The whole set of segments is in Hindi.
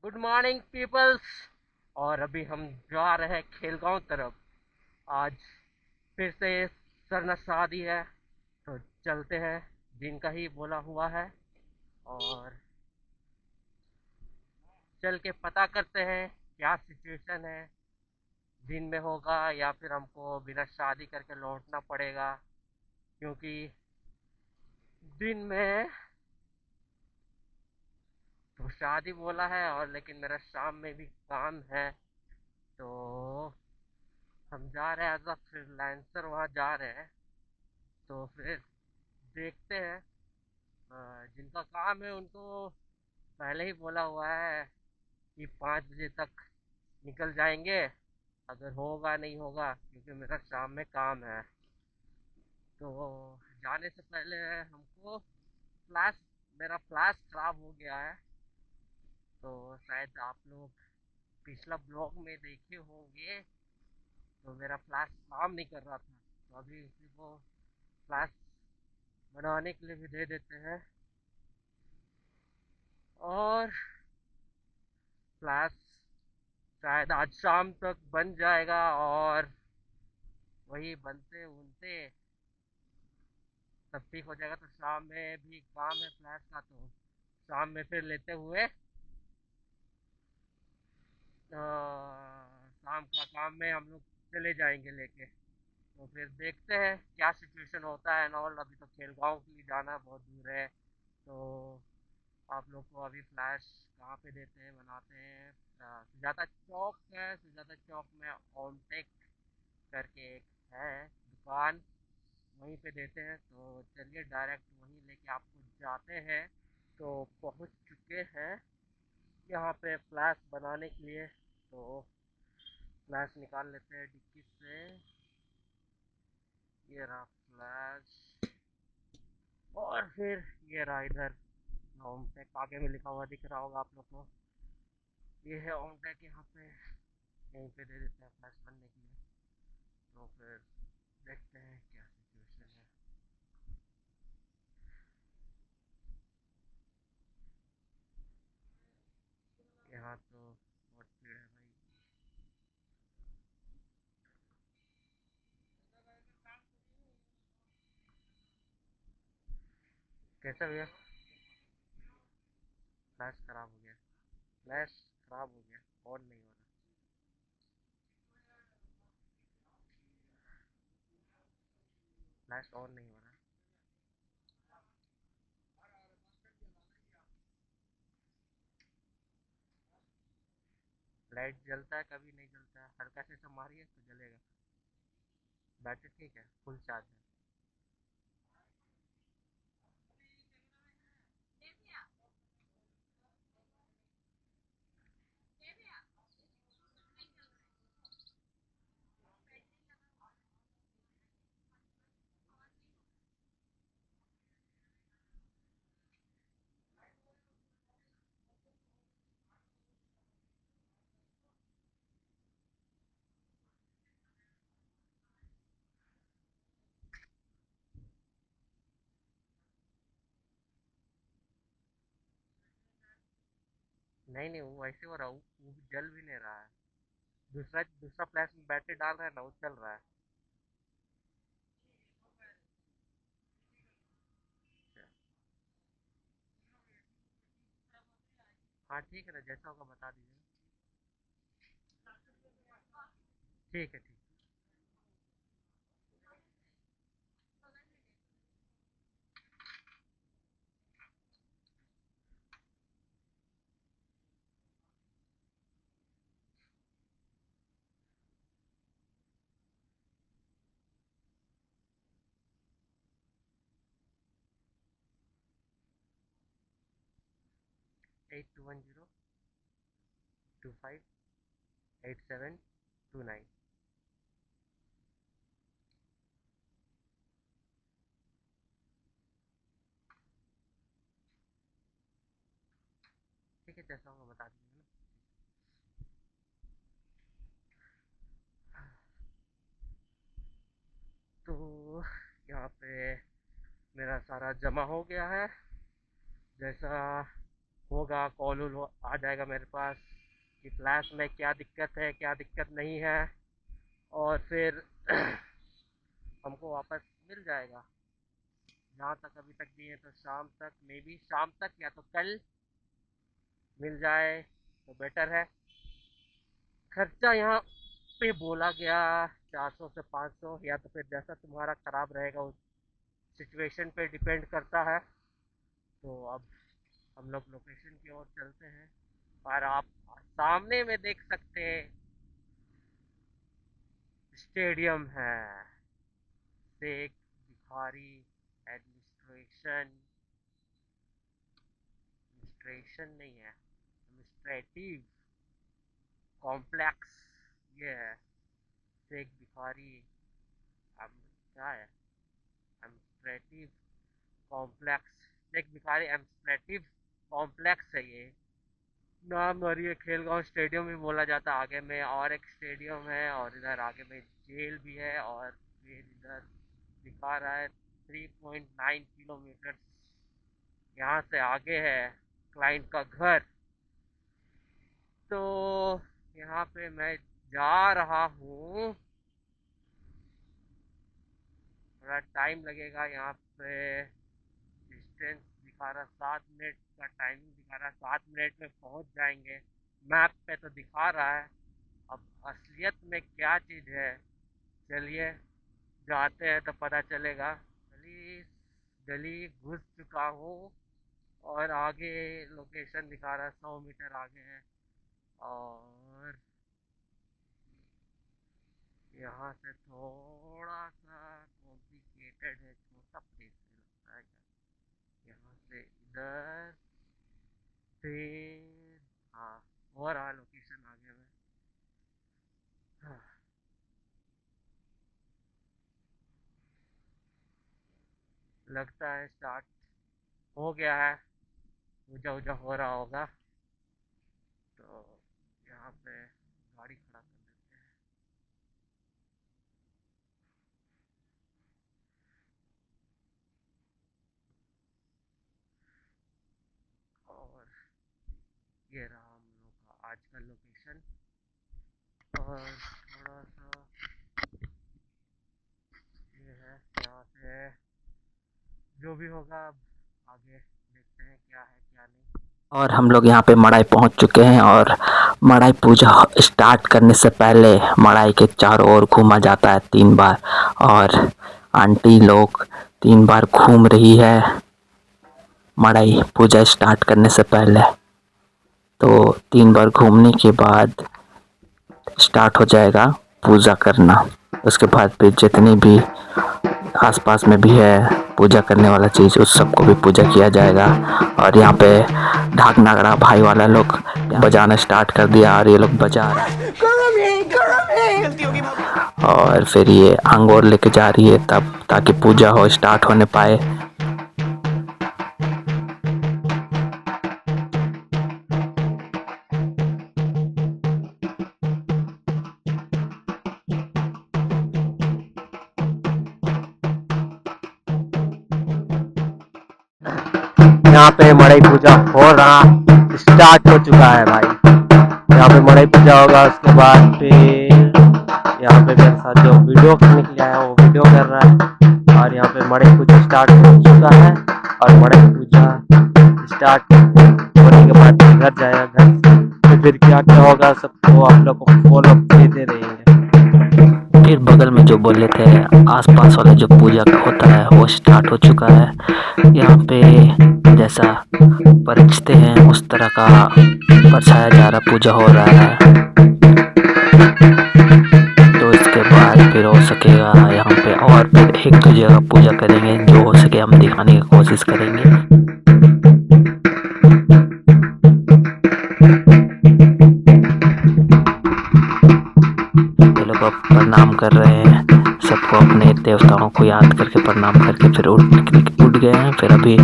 Good morning peoples. और अभी हम जा रहे हैं खेलगांव तरफ। आज फिर से सरना शादी है, तो चलते हैं। दिन का ही बोला हुआ है, और चल के पता करते हैं क्या सिचुएशन है। दिन में होगा या फिर हमको बिना शादी करके लौटना पड़ेगा, क्योंकि दिन में तो शादी बोला है, और लेकिन मेरा शाम में भी काम है। तो हम जा रहे हैं एज अ फ्रीलांसर, वहाँ जा रहे हैं। तो फिर देखते हैं। जिनका काम है उनको पहले ही बोला हुआ है कि 5 बजे तक निकल जाएंगे। अगर होगा नहीं होगा, क्योंकि मेरा शाम में काम है। तो जाने से पहले हमको फ्लैश मेरा फ्लैश खराब हो गया है। तो शायद आप लोग पिछला ब्लॉग में देखे होंगे। तो मेरा फ्लैश काम नहीं कर रहा था, तो अभी उसी को फ्लैश बनाने के लिए भी दे देते हैं। और फ्लैश शायद आज शाम तक बन जाएगा, और वही बनते उनते सब ठीक हो जाएगा। तो शाम में भी काम है फ्लैश का, तो शाम में फिर लेते हुए शाम का काम में हम लोग चले जाएंगे लेके। तो फिर देखते हैं क्या सिचुएशन होता है। नॉल अभी तो खेलगांव के लिए जाना बहुत दूर है। तो आप लोग को अभी फ्लैश कहाँ पे देते हैं, बनाते हैं। सुजाता चौक है, सुजाता चौक में ओमटेक करके एक है दुकान, वहीं पे देते हैं। तो चलिए डायरेक्ट वहीं लेके आपको जाते हैं। तो पहुंच चुके हैं यहाँ पे फ्लैश बनाने के लिए। तो फ्लैश निकाल लेते हैं डिक्की से। ये रहा फ्लैश। और फिर ये रहा इधर ओमटेक, आगे में लिखा हुआ दिख रहा होगा आप लोग को। ये है ओमटेक, यहाँ पे यहीं पे दे देते हैं फ्लैश बनने के लिए। तो फिर देखते हैं क्या सिचुएशन है। यहाँ तो बहुत भीड़ है भाई। कैसा भैया? फ्लैश खराब हो गया। फ्लैश खराब हो गया, ऑन नहीं हो रहा। फ्लैश ऑन नहीं हो रहा। लाइट जलता है, कभी नहीं जलता है। हल्का से ऐसा मारिए तो जलेगा। बैटरी ठीक है, फुल चार्ज है। नहीं नहीं, वो ऐसे हो रहा, वो जल भी नहीं रहा है। दूसरा दूसरा फ्लैश में बैटरी डाल रहा है ना, वो चल रहा है। अच्छा। हाँ ठीक है ना, जैसा होगा बता दीजिए। ठीक है, ठीक। 8210258729। ठीक है, जैसा होगा बता दीजिए ना। तो यहाँ पे मेरा सारा जमा हो गया है। जैसा होगा, कॉल आ जाएगा मेरे पास कि फ्लैश में क्या दिक्कत है, क्या दिक्कत नहीं है, और फिर हमको वापस मिल जाएगा। जहाँ तक अभी तक दिए तो शाम तक, मे बी शाम तक या तो कल मिल जाए तो बेटर है। खर्चा यहाँ पे बोला गया 400 से 500, या तो फिर जैसा तुम्हारा ख़राब रहेगा उस सिचुएशन पे डिपेंड करता है। तो अब हम लोग लोकेशन की ओर चलते हैं। और आप सामने में देख सकते हैं स्टेडियम है, शेख भिखारी एडमिनिस्ट्रेशन, एडमिनिस्ट्रेशन नहीं है, एडमिनिस्ट्रेटिव कॉम्प्लेक्स, ये है शेख भिखारी क्या है, administrative complex, Sheikh Bhikhari administrative complex है ये नाम। और ये खेलगांव स्टेडियम भी बोला जाता है। आगे में और एक स्टेडियम है, और इधर आगे में जेल भी है, और फिर इधर दिखा रहा है 3.9 किलोमीटर यहाँ से आगे है क्लाइंट का घर। तो यहाँ पे मैं जा रहा हूँ, थोड़ा टाइम लगेगा यहाँ पे। डिस्टेंस दिखा रहा 7 मिनट का, टाइमिंग दिखा रहा 7 मिनट में पहुँच जाएंगे। मैप पे तो दिखा रहा है, अब असलियत में क्या चीज़ है, चलिए जाते हैं तो पता चलेगा। गली गली घुस चुका हूँ, और आगे लोकेशन दिखा रहा है 100 मीटर आगे है। और यहाँ से थोड़ा सा कॉम्प्लिकेटेड है, छोटा प्लेस है लगता है यहाँ से इधर, फिर हाँ हो रहा लोकेशन आगे में। हाँ, लगता है स्टार्ट हो गया है, पूजा वूजा हो रहा होगा। तो यहाँ पे गाड़ी खड़ा कर देते हैं। और ये रहा हम लोग का आज का लोकेशन। और थोड़ा सा ये है, यहाँ से जो भी होगा अब आगे देखते हैं क्या है क्या नहीं। और हम लोग यहाँ पे मड़ाई पहुँच चुके हैं और मड़ाई पूजा स्टार्ट करने से पहले मड़ाई के चारों ओर घूमा जाता है 3 बार। और आंटी लोग 3 बार घूम रही है मड़ाई पूजा स्टार्ट करने से पहले। तो 3 बार घूमने के बाद स्टार्ट हो जाएगा पूजा करना। उसके बाद फिर जितनी भी आसपास में भी है पूजा करने वाला चीज़ उस सबको भी पूजा किया जाएगा। और यहाँ पे ढाक नागड़ा भाई वाला लोग बजाना स्टार्ट कर दिया और ये लोग बजा रहा है और फिर ये अंगोर लेके जा रही है तब ताकि पूजा हो स्टार्ट होने पाए। यहाँ पे मड़ई पूजा हो रहा स्टार्ट हो चुका है भाई। यहाँ पे मड़ई पूजा होगा, उसके बाद फिर यहाँ पे मेरे साथ जो वीडियो करने के लिए आया वो वीडियो कर रहा है। और यहाँ पे मड़ई पूजा स्टार्ट हो चुका है, और मड़ई पूजा स्टार्ट होने के बाद घर जाएगा। घर तो फिर क्या क्या होगा सबको आप लोग को फॉलो देते रहेंगे। फिर बगल में जो बोले थे आसपास वाला जो पूजा होता है वो स्टार्ट हो चुका है। यहाँ पे जैसा परछते हैं उस तरह का परछाया जा रहा, पूजा हो रहा है। तो इसके बाद फिर हो सकेगा यहाँ पे और फिर एक दो जगह पूजा करेंगे, जो हो सके हम दिखाने की कोशिश करेंगे। ये लोग अब प्रणाम कर रहे हैं सबको, अपने देवताओं को याद करके प्रणाम करके फिर उठ गए हैं। फिर अभी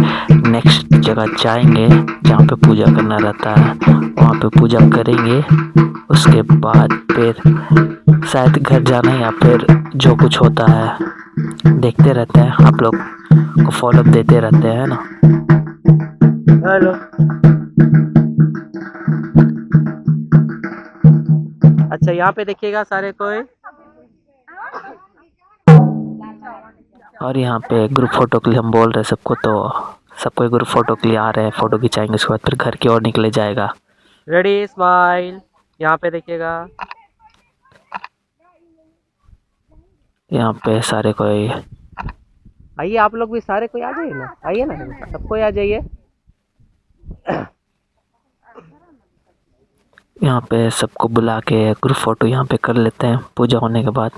नेक्स्ट जगह जाएंगे जहाँ पे पूजा करना रहता है, वहाँ पे पूजा करेंगे। उसके बाद फिर शायद घर जाना या फिर जो कुछ होता है देखते रहते हैं, आप लोग को फॉलो देते रहते हैं ना। हेलो। अच्छा यहाँ पे देखिएगा सारे कोई। और यहाँ पे ग्रुप फ़ोटो के लिए हम बोल रहे हैं सबको, तो सब कोई ग्रुप फ़ोटो के लिए आ रहे हैं, फ़ोटो खिंचाएंगे, उसके बाद फिर घर की ओर निकले जाएगा। रेडी स्माइल, यहाँ पे देखिएगा। यहाँ पे सारे कोई, आइए आप लोग भी सारे कोई आ जाइए ना, आइए ना, सब कोई आ जाइए। यहाँ पे सबको बुला के ग्रुप फ़ोटो यहाँ पे कर लेते हैं पूजा होने के बाद,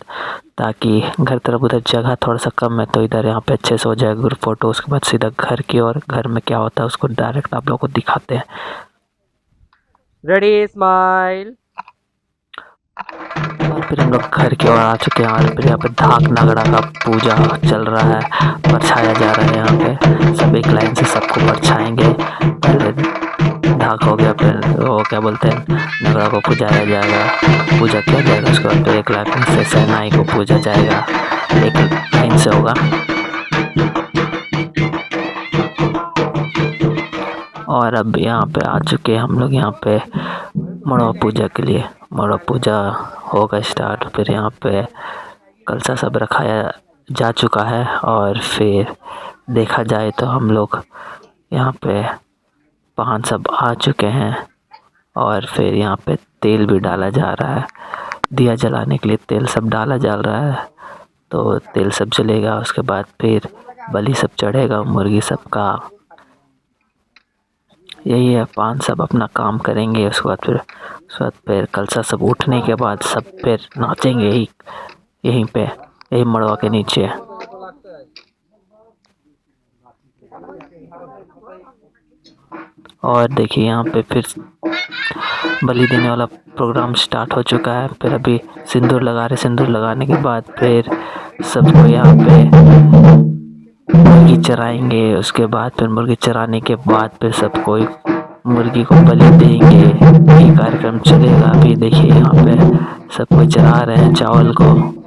ताकि घर तरफ उधर जगह थोड़ा सा कम है, तो इधर यहाँ पे अच्छे से हो जाए ग्रुप फ़ोटो। उसके बाद सीधा घर की ओर, घर में क्या होता है उसको डायरेक्ट आप लोगों को दिखाते हैं। Ready smile. और फिर हम लोग घर की ओर आ चुके हैं और फिर यहाँ पे धाक नगड़ा का पूजा चल रहा है, परछाया जा रहा है। यहाँ पे सब एक लाइन से सबको परछाएंगे। पहले धाक हो गया, फिर वो क्या बोलते हैं, नगड़ा को पूजाया जाएगा, पूजा किया जाएगा। उसके बाद फिर एक लाइन से शहनाई को पूजा जाएगा, एक लाइन से होगा। और अब यहाँ पे आ चुके हैं हम लोग यहाँ पे मड़वा पूजा के लिए। मड़वा पूजा होगा स्टार्ट। फिर यहाँ पे कलशा सब रखाया जा चुका है और फिर देखा जाए तो हम लोग यहाँ पे पान सब आ चुके हैं और फिर यहाँ पे तेल भी डाला जा रहा है। दिया जलाने के लिए तेल सब डाला जा रहा है, तो तेल सब जलेगा। उसके बाद फिर बलि सब चढ़ेगा, मुर्गी सब का। यही है, पान सब अपना काम करेंगे। उसके बाद फिर कलशा सब उठने के बाद सब फिर नाचेंगे यहीं पे, यही मड़वा के नीचे। और देखिए यहाँ पे फिर बलि देने वाला प्रोग्राम स्टार्ट हो चुका है। फिर अभी सिंदूर लगा रहे, सिंदूर लगाने के बाद फिर सबको यहाँ पे मुर्गी चराएंगे। उसके बाद फिर मुर्गी चराने के बाद फिर सब कोई मुर्गी को बलि देंगे। ये कार्यक्रम चलेगा। अभी देखिए यहाँ पे सब कोई चरा रहे हैं चावल को।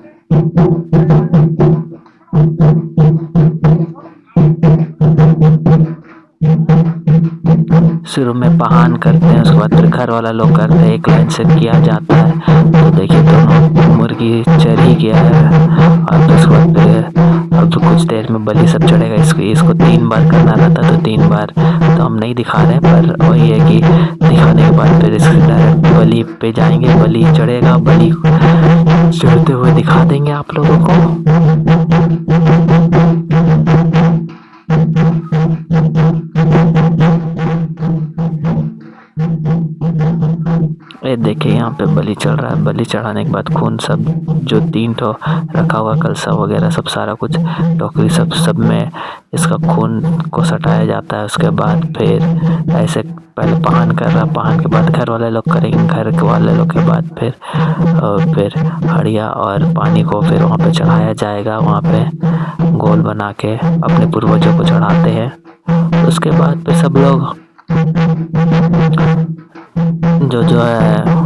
शुरू में पहान करते हैं, उसके बाद फिर घर वाला लोग करते हैं, एक लाइन से किया जाता है। तो देखिए दोनों मुर्गी चढ़ ही गया है और फिर उसके बाद फिर अब तो कुछ देर में बलि सब चढ़ेगा। इसको 3 बार करना रहता, तो 3 बार तो हम नहीं दिखा रहे हैं, पर वही है कि दिखाने के बाद फिर इसके डायरेक्ट बलि पे जाएंगे। बलि चढ़ेगा, बलि चढ़ते हुए दिखा देंगे आप लोगों को। ये देखिए यहाँ पे बलि चढ़ रहा है। बलि चढ़ाने के बाद खून सब जो 3 ठो रखा हुआ कलसा वगैरह सब सारा कुछ टोकरी सब में इसका खून को सटाया जाता है। उसके बाद फिर ऐसे पहले पहान कर रहा, पहान के बाद घर वाले लोग करेंगे, घर के वाले लोग के बाद फिर हड़िया और पानी को फिर वहाँ पे चढ़ाया जाएगा। वहाँ पे गोल बना के अपने पूर्वजों को चढ़ाते हैं। उसके बाद फिर सब लोग जो है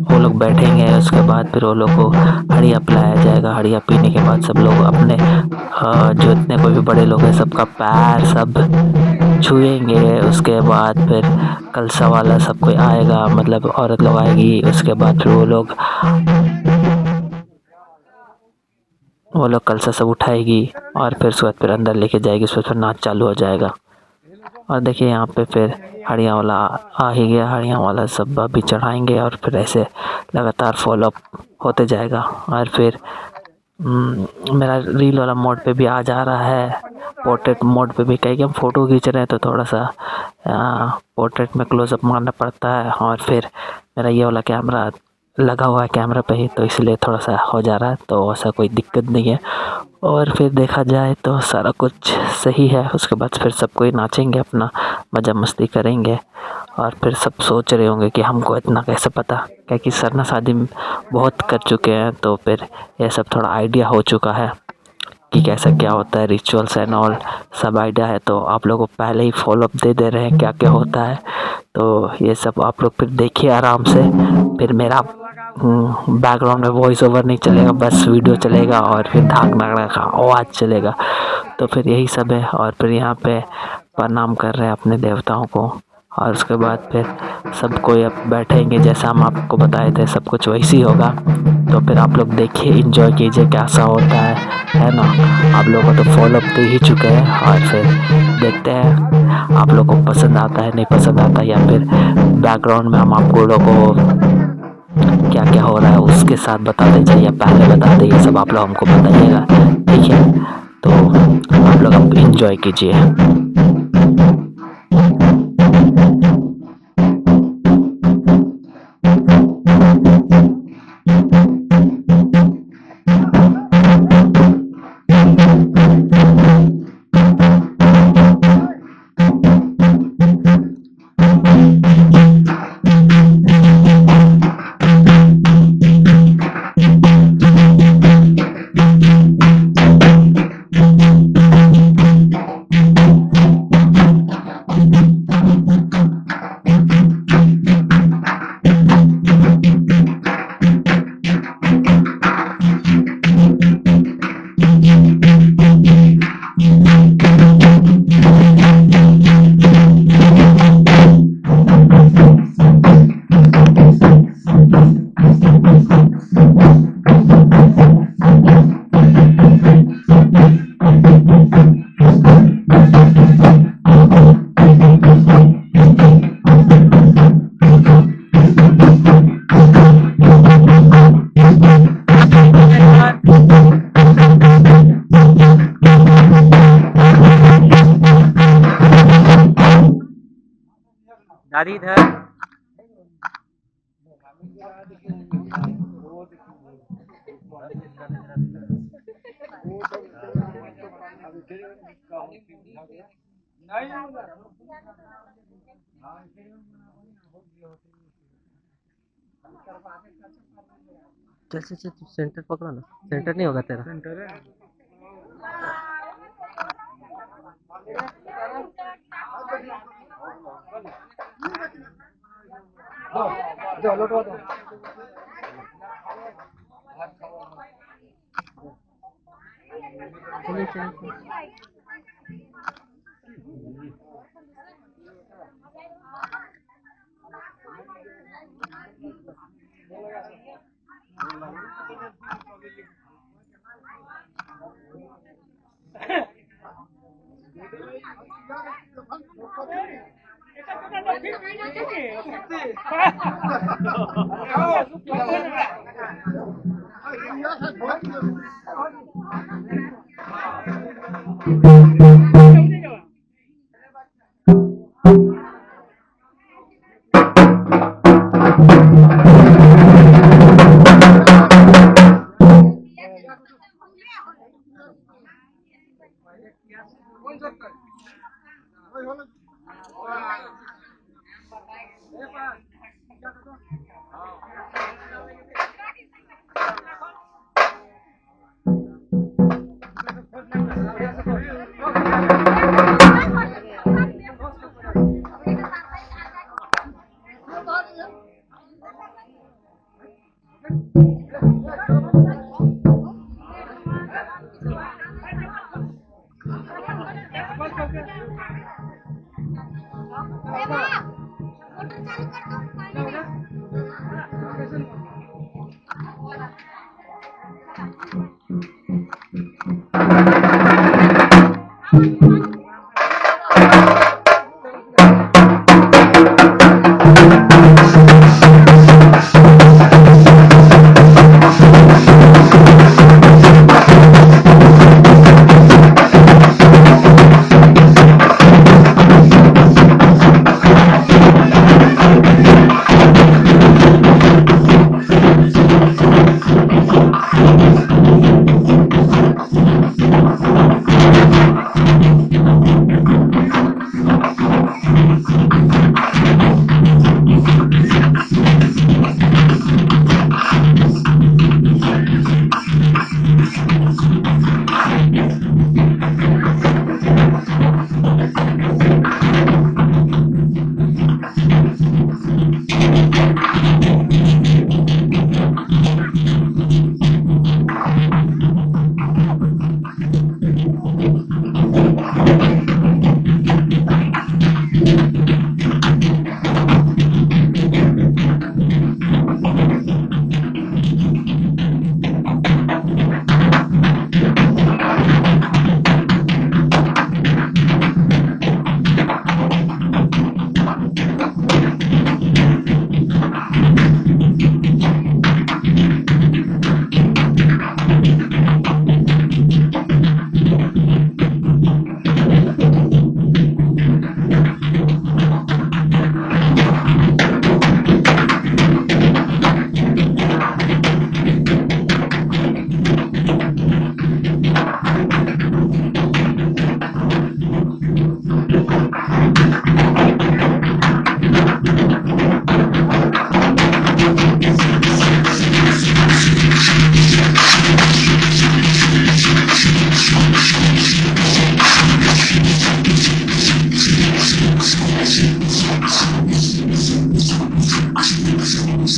वो लोग बैठेंगे। उसके बाद फिर वो लोग को हड़िया पिलाया जाएगा। हड़िया पीने के बाद सब लोग अपने जो इतने कोई भी बड़े लोग हैं सबका पैर सब छुएंगे। उसके बाद फिर कलसा वाला सब कोई आएगा, मतलब औरत लोग आएगी। उसके बाद फिर वो लोग कलसा सब उठाएगी और फिर उसके बाद फिर अंदर लेके जाएगी। उसके बाद फिर नाच चालू हो जाएगा। और देखिए यहाँ पे फिर हड़िया वाला आ ही गया। हड़िया वाला सब अभी चढ़ाएंगे और फिर ऐसे लगातार फॉलो अप होते जाएगा। और फिर मेरा रील वाला मोड पे भी आ जा रहा है, पोर्ट्रेट मोड पे भी। कहीं कि हम फ़ोटो खींच रहे हैं तो थोड़ा सा पोर्ट्रेट में क्लोजअप मारना पड़ता है। और फिर मेरा ये वाला कैमरा लगा हुआ है कैमरा पे ही, तो इसलिए थोड़ा सा हो जा रहा है, तो ऐसा कोई दिक्कत नहीं है। और फिर देखा जाए तो सारा कुछ सही है। उसके बाद फिर सब कोई नाचेंगे, अपना मज़ा मस्ती करेंगे। और फिर सब सोच रहे होंगे कि हमको इतना कैसे पता, क्योंकि सरना शादी बहुत कर चुके हैं, तो फिर ये सब थोड़ा आइडिया हो चुका है कि कैसा क्या होता है, रिचुअल्स एंड ऑल सब आइडिया है। तो आप लोगों को पहले ही फॉलोअप दे रहे हैं क्या क्या होता है। तो ये सब आप लोग फिर देखिए आराम से। फिर मेरा बैकग्राउंड में वॉइस ओवर नहीं चलेगा, बस वीडियो चलेगा और फिर धाक नगड़ा का आवाज़ चलेगा। तो फिर यही सब है। और फिर यहाँ पे प्रणाम कर रहे हैं अपने देवताओं को और उसके बाद फिर सब कोई अब बैठेंगे, जैसा हम आपको बताए थे सब कुछ वैसे ही होगा। तो फिर आप लोग देखिए, एंजॉय कीजिए कैसा होता है ना। आप लोगों को तो फॉलो दे ही चुके हैं और फिर देखते हैं आप लोगों को पसंद आता है नहीं पसंद आता, या फिर बैकग्राउंड में हम आपको लोगों को क्या क्या हो रहा है उसके साथ बता दीजिए या पहले बता दें, ये सब आप लोग हमको बताइएगा, ठीक है। तो आप लोग अब इंजॉय कीजिए। दादी इधर। चल चल चल, तू सेंटर पकड़ो ना, सेंटर नहीं होगा तेरा। सेंटर है। चलिए चलिए। तो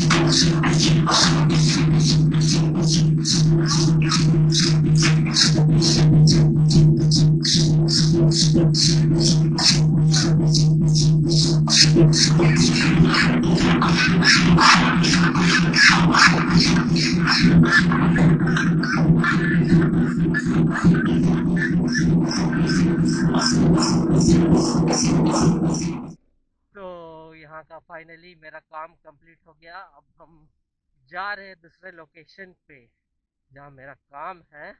यहाँ का फाइनली मेरा काम कंप्लीट हो गया। अब हम जा रहे हैं दूसरे लोकेशन पे जहाँ मेरा काम है।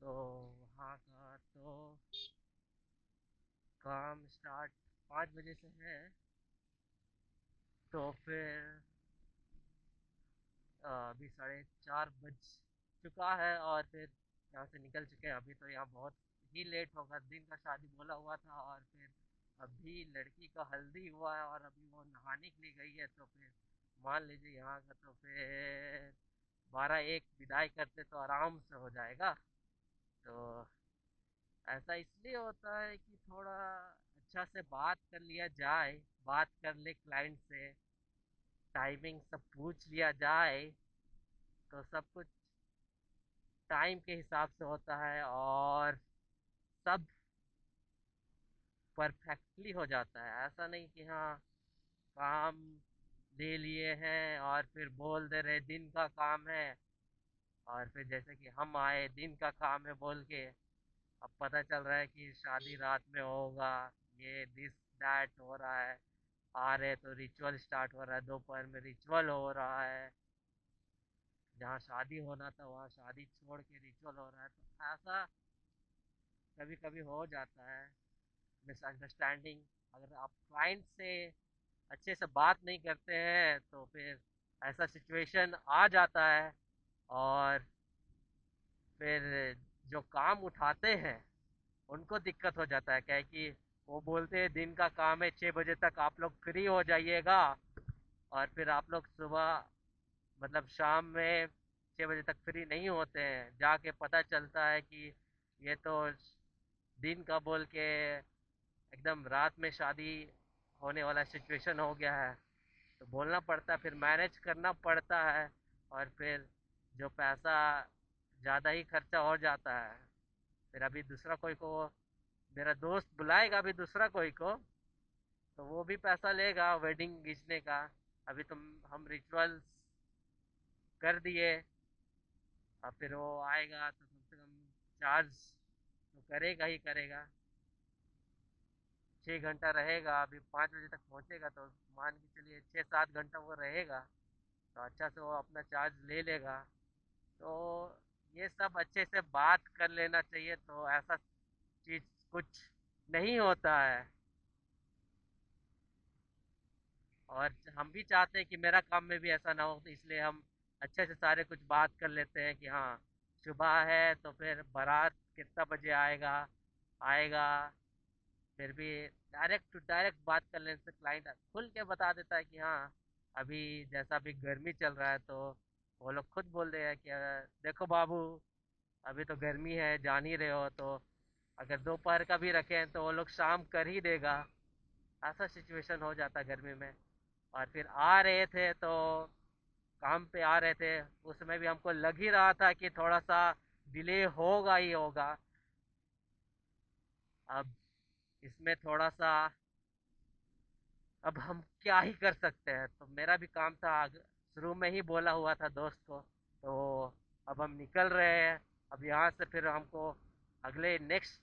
तो वहाँ का तो काम स्टार्ट 5 बजे से है। तो फिर अभी 4:30 बज चुका है और फिर यहाँ से निकल चुके हैं। अभी तो यहाँ बहुत ही लेट होगा, दिन का शादी बोला हुआ था और फिर अभी लड़की का हल्दी हुआ है और अभी वो नहाने के लिए गई है। तो फिर मान लीजिए यहाँ का तो फिर 12-1 विदाई करते तो आराम से हो जाएगा। तो ऐसा इसलिए होता है कि थोड़ा अच्छा से बात कर लिया जाए, बात कर ले क्लाइंट से, टाइमिंग सब पूछ लिया जाए तो सब कुछ टाइम के हिसाब से होता है और सब परफेक्टली हो जाता है। ऐसा नहीं कि हाँ काम ले लिए हैं और फिर बोल दे रहे दिन का काम है और फिर जैसे कि हम आए दिन का काम है बोल के, अब पता चल रहा है कि शादी रात में होगा, ये दिस दैट हो रहा है। आ रहे तो रिचुअल स्टार्ट हो रहा है, दोपहर में रिचुअल हो रहा है, जहाँ शादी होना था वहाँ शादी छोड़ के रिचुअल हो रहा है। तो ऐसा कभी कभी हो जाता है मिसअंडरस्टैंडिंग। अगर आप क्लाइंट से अच्छे से बात नहीं करते हैं तो फिर ऐसा सिचुएशन आ जाता है और फिर जो काम उठाते हैं उनको दिक्कत हो जाता है। क्या है कि वो बोलते हैं दिन का काम है, 6 बजे तक आप लोग फ्री हो जाइएगा और फिर आप लोग सुबह मतलब शाम में 6 बजे तक फ्री नहीं होते हैं। जाके पता चलता है कि ये तो दिन का बोल के एकदम रात में शादी होने वाला सिचुएशन हो गया है। तो बोलना पड़ता है, फिर मैनेज करना पड़ता है और फिर जो पैसा ज़्यादा ही खर्चा हो जाता है। फिर अभी दूसरा कोई को मेरा दोस्त बुलाएगा, अभी दूसरा कोई को तो वो भी पैसा लेगा वेडिंग खींचने का। अभी तुम हम रिचुअल्स कर दिए, अब फिर वो आएगा तो कम से कम चार्ज तो करेगा ही करेगा। 6 घंटा रहेगा, अभी 5 बजे तक पहुंचेगा तो मान के चलिए 6-7 घंटा वो रहेगा। तो अच्छा से वो अपना चार्ज ले लेगा। तो ये सब अच्छे से बात कर लेना चाहिए तो ऐसा चीज़ कुछ नहीं होता है। और हम भी चाहते हैं कि मेरा काम में भी ऐसा ना हो, तो इसलिए हम अच्छे से सारे कुछ बात कर लेते हैं कि हाँ सुबह है तो फिर बारात कितना बजे आएगा आएगा। फिर भी डायरेक्ट टू डायरेक्ट बात कर लेने से क्लाइंट खुल के बता देता है कि हाँ अभी जैसा अभी गर्मी चल रहा है तो वो लोग खुद बोल रहे हैं कि देखो बाबू अभी तो गर्मी है जान ही रहे हो, तो अगर दोपहर का भी रखें तो वो लोग शाम कर ही देगा। ऐसा सिचुएशन हो जाता है गर्मी में। और फिर आ रहे थे तो काम पे आ रहे थे उसमें भी हमको लग ही रहा था कि थोड़ा सा डिले होगा ही होगा। अब इसमें थोड़ा सा अब हम क्या ही कर सकते हैं। तो मेरा भी काम था शुरू में ही बोला हुआ था दोस्त को। तो अब हम निकल रहे हैं। अब यहाँ से फिर हमको अगले नेक्स्ट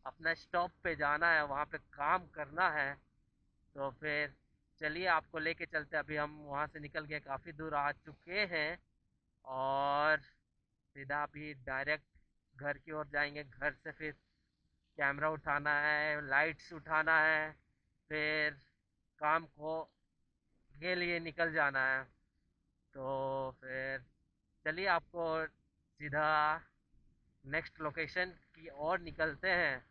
अपना स्टॉप पे जाना है, वहाँ पे काम करना है। तो फिर चलिए आपको लेके चलते हैं। अभी हम वहाँ से निकल के काफ़ी दूर आ चुके हैं और सीधा अभी डायरेक्ट घर की ओर जाएंगे। घर से फिर कैमरा उठाना है, लाइट्स उठाना है, फिर काम को के लिए निकल जाना है। तो फिर चलिए आपको सीधा नेक्स्ट लोकेशन की ओर निकलते हैं।